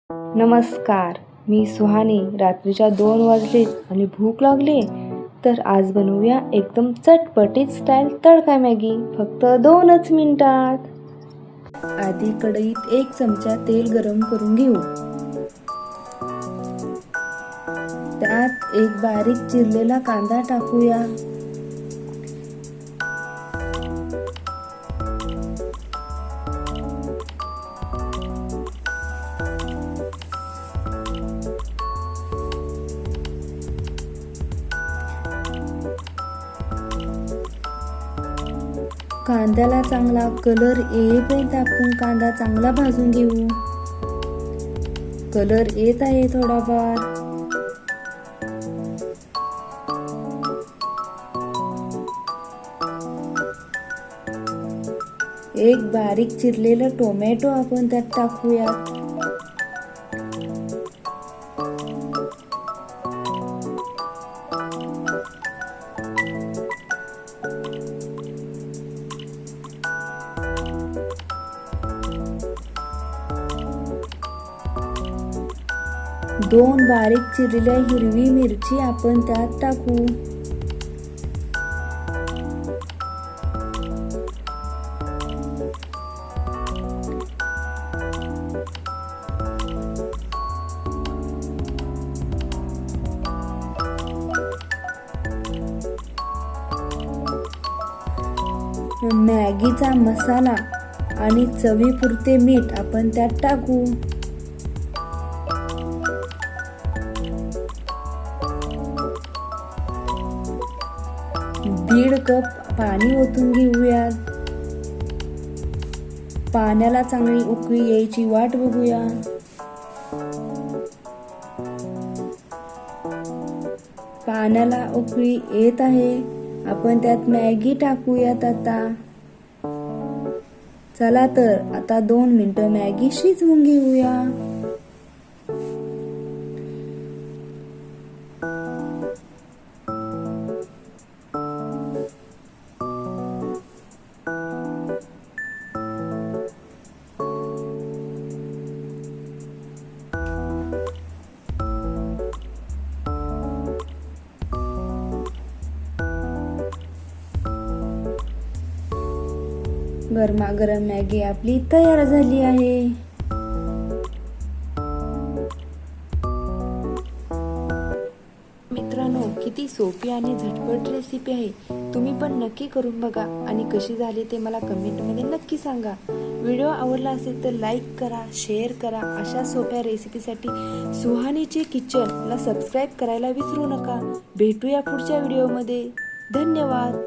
नमस्कार, मी सुहानी. रात्रीच्या 2 वाजले आणि भूक लागली. तर आज बनवूया एकदम चटपटीत स्टाईल तडका मॅगी, फक्त 2च मिनिटात. आधी कढईत 1 चमचा तेल गरम करून घेऊ. त्यात एक बारीक चिरलेला कांदा टाकूया. कांद्याला चांगला कलर येईपर्यंत आपण कांदा चांगला भाजून घेऊ. कलर येत आहे थोडाफार. एक बारीक चिरलेलं टोमॅटो आपण त्यात टाकूयात. दोन बारीक चिरलेल्या हिरवी मिरची आपण त्यात टाकू. मॅगीचा मसाला आणि चवीपुरते मीठ आपण त्यात टाकू. दीड कप पाणी ओतून घेऊया. पाण्याला चांगली उकळी यायची वाट बघूया. पाण्याला उकळी येत आहे. आपण त्यात मॅगी टाकूयात आता. चला तर आता 2 मिनिटं मॅगी शिजवून घेऊया. गरमागरम मॅगी आपली तयार झाली आहे. मित्रांनो, किती सोपी आणि झटपट रेसिपी आहे. तुम्ही पण नक्की करून बघा आणि कशी झाली ते मला कमेंटमध्ये नक्की सांगा. व्हिडिओ आवडला असेल तर लाईक करा, शेअर करा. अशा सोप्या रेसिपीसाठी सुहानीचे किचनला सबस्क्राईब करायला विसरू नका. भेटूया पुढच्या व्हिडिओमध्ये. धन्यवाद.